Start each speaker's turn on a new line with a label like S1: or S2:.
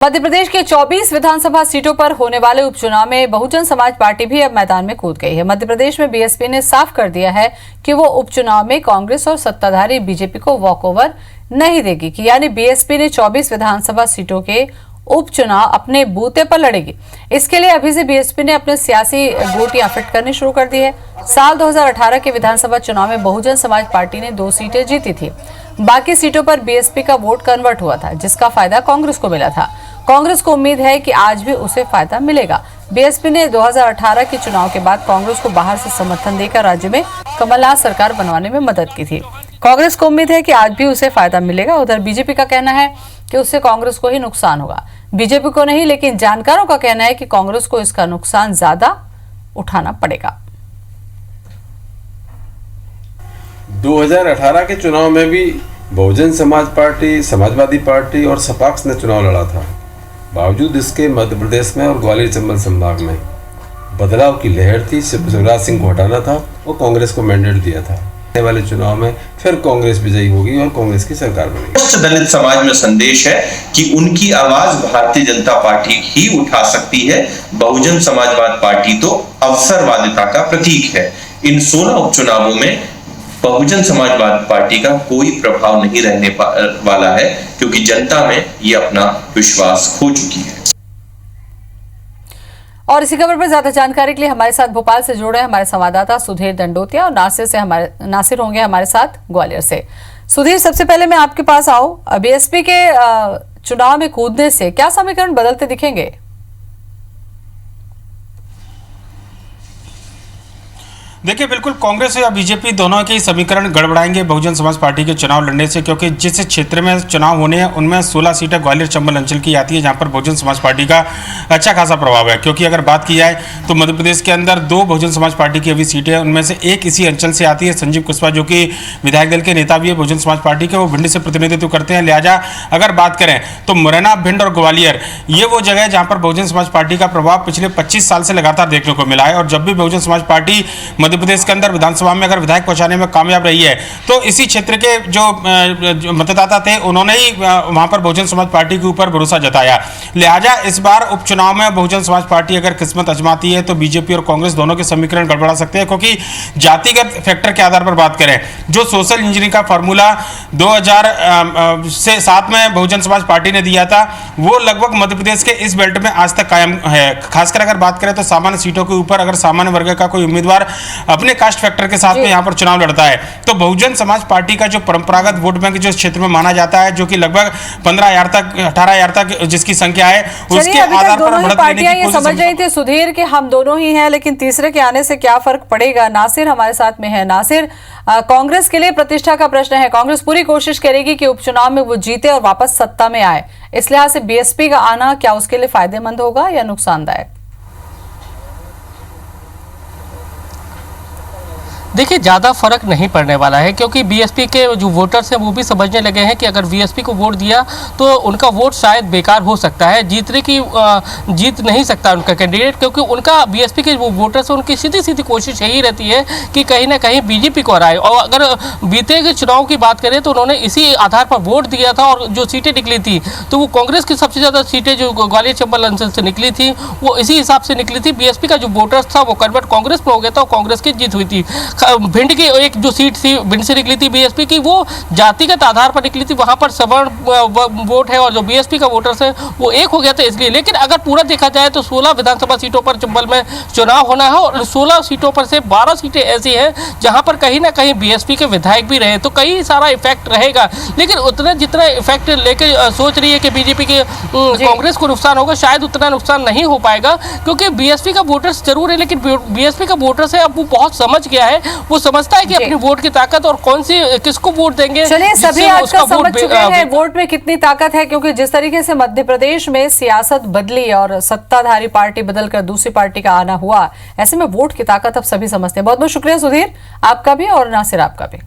S1: मध्य प्रदेश के 24 विधानसभा सीटों पर होने वाले उपचुनाव में बहुजन समाज पार्टी भी अब मैदान में कूद गई है। मध्य प्रदेश में बीएसपी ने साफ कर दिया है कि वो उपचुनाव में कांग्रेस और सत्ताधारी बीजेपी को वॉकओवर नहीं देगी, कि यानी बीएसपी ने 24 विधानसभा सीटों के उपचुनाव अपने बूते पर लड़ेगी। इसके लिए अभी से बीएसपी ने अपने सियासी गोटियां फिट करनी शुरू कर दी है। साल 2018 के विधानसभा चुनाव में बहुजन समाज पार्टी ने 2 सीटें जीती थी। बाकी सीटों पर बीएसपी का वोट कन्वर्ट हुआ था, जिसका फायदा कांग्रेस को मिला था। कांग्रेस को उम्मीद है कि आज भी उसे फायदा मिलेगा। बीएसपी ने 2018 के चुनाव के बाद कांग्रेस को बाहर से समर्थन देकर राज्य में कमलनाथ सरकार बनवाने में मदद की थी। कांग्रेस को उम्मीद है कि आज भी उसे फायदा मिलेगा। उधर बीजेपी का कहना है कि उससे कांग्रेस को ही नुकसान होगा, बीजेपी को नहीं, लेकिन जानकारों का कहना है कि कांग्रेस को इसका नुकसान ज्यादा उठाना पड़ेगा।
S2: 2018 के चुनाव में भी बहुजन समाज पार्टी, समाजवादी पार्टी और सपाक्स ने चुनाव लड़ा था। बावजूद इसके मध्य प्रदेश में और ग्वालियर चंबल संभाग में बदलाव की लहर थी। शिवराज सिंह को हटाना था और कांग्रेस को मैंडेट दिया था। आने वाले चुनाव में फिर कांग्रेस विजयी होगी और कांग्रेस की सरकार बनेगी।
S3: दलित समाज में संदेश है कि उनकी आवाज भारतीय जनता पार्टी ही उठा सकती है। बहुजन समाजवाद पार्टी तो अवसरवादिता का प्रतीक है। इन 16 उपचुनावों में बहुजन समाजवाद पार्टी का कोई प्रभाव नहीं रहने वाला है, क्योंकि जनता में ये अपना विश्वास खो चुकी है।
S1: और इसी खबर पर ज्यादा जानकारी के लिए हमारे साथ भोपाल से जुड़े हमारे संवाददाता सुधीर दंडोतिया और नासिर होंगे हमारे साथ ग्वालियर से। सुधीर, सबसे पहले मैं आपके पास आऊं, बीएसपी के चुनाव में कूदने से क्या समीकरण बदलते दिखेंगे?
S4: देखिए, बिल्कुल कांग्रेस या बीजेपी दोनों के समीकरण गड़बड़ाएंगे बहुजन समाज पार्टी के चुनाव लड़ने से, क्योंकि जिस क्षेत्र में चुनाव होने हैं उनमें 16 सीटें ग्वालियर चंबल अंचल की आती है, जहां पर बहुजन समाज पार्टी का अच्छा खासा प्रभाव है। क्योंकि अगर बात की जाए तो मध्य प्रदेश के अंदर 2 बहुजन समाज पार्टी की अभी सीटें हैं, उनमें से एक इसी अंचल से आती है। संजीव कुशवाहा जो कि विधायक दल के नेता भी है बहुजन समाज पार्टी के, वो भिंड से प्रतिनिधित्व करते हैं। लिहाजा अगर बात करें तो मुरैना, भिंड और ग्वालियर ये वो जगह है जहां पर बहुजन समाज पार्टी का प्रभाव पिछले 25 साल से लगातार देखने को मिला है। और जब भी बहुजन समाज पार्टी मध्य प्रदेश के अंदर विधानसभा में अगर विधायक पहुंचाने में कामयाब रही है, तो इसी क्षेत्र के जो मतदाता थे उन्होंने ही वहां पर बहुजन समाज पार्टी के ऊपर भरोसा जताया। लिहाजा इस बार उपचुनाव में बहुजन समाज पार्टी अगर किस्मत आजमाती है तो बीजेपी और कांग्रेस दोनों के समीकरण गड़बड़ा सकते हैं। क्योंकि जातिगत फैक्टर के आधार पर बात करें, जो सोशल इंजीनियरिंग का फॉर्मूला 2007 में बहुजन समाज पार्टी ने दिया था, वो लगभग मध्य प्रदेश के इस बेल्ट में आज तक कायम है। खासकर अगर बात करें तो सामान्य सीटों के ऊपर अगर सामान्य वर्ग का कोई उम्मीदवार अपने कास्ट फैक्टर के साथ में यहां पर चुनाव लड़ता है, तो बहुजन समाज पार्टी का जो परंपरागत वोट बैंक जो क्षेत्र में माना जाता है, जो कि लगभग 15,000 तक 18,000 तक जिसकी संख्या है, उसके आधार पर बढ़त
S1: पार्टियां ये समझ रही थी सुधीर कि हम दोनों ही हैं, लेकिन तीसरे के आने से क्या फर्क पड़ेगा। नासिर हमारे साथ में है। नासिर, कांग्रेस के लिए प्रतिष्ठा का प्रश्न है। कांग्रेस पूरी कोशिश करेगी कि उपचुनाव में वो जीते और वापस सत्ता में आए। इस लिहाज से बीएसपी का आना क्या उसके लिए फायदेमंद होगा या नुकसानदायक?
S5: देखिए, ज़्यादा फर्क नहीं पड़ने वाला है, क्योंकि बीएसपी के जो वोटर्स हैं वो भी समझने लगे हैं कि अगर बीएसपी को वोट दिया तो उनका वोट शायद बेकार हो सकता है, जीत नहीं सकता उनका कैंडिडेट, क्योंकि उनका बीएसपी के वो वोटर्स हैं उनकी सीधी कोशिश यही रहती है कि कहीं ना कहीं बीजेपी को हराए। और अगर बीते के चुनाव की बात करें तो उन्होंने इसी आधार पर वोट दिया था, और जो सीटें निकली थी तो वो कांग्रेस की सबसे ज़्यादा सीटें जो ग्वालियर चंबल अंचल से निकली थी वो इसी हिसाब से निकली थी। बीएसपी का जो वोटर्स था वो कन्वर्ट कांग्रेस में हो गया था और कांग्रेस की जीत हुई थी। भिंड की एक जो सीट थी भिंड से निकली थी बीएसपी की, वो जातिगत आधार पर निकली थी, वहां पर सवर्ण वोट है और जो बीएसपी का वोटर्स है वो एक हो गया था इसलिए। लेकिन अगर पूरा देखा जाए तो 16 विधानसभा सीटों पर चंबल में चुनाव होना है और 16 सीटों पर से 12 सीटें ऐसी हैं जहां पर कहीं ना कहीं बीएसपी के विधायक भी रहे, तो कई सारा इफेक्ट रहेगा। लेकिन उतना जितना इफेक्ट लेके सोच रही है कि बीजेपी के कांग्रेस को नुकसान होगा, शायद उतना नुकसान नहीं हो पाएगा, क्योंकि बीएसपी का वोटर्स जरूर है, लेकिन बीएसपी का वोटर्स है अब वो बहुत समझ गया है, वो समझता है कि अपनी वोट की ताकत और किसको वोट देंगे।
S1: चलिए, सभी आज का समझ चुके हैं वोट में कितनी ताकत है, क्योंकि जिस तरीके से मध्य प्रदेश में सियासत बदली और सत्ताधारी पार्टी बदलकर दूसरी पार्टी का आना हुआ, ऐसे में वोट की ताकत अब सभी समझते हैं। बहुत बहुत शुक्रिया सुधीर आपका भी और नासिर आपका भी।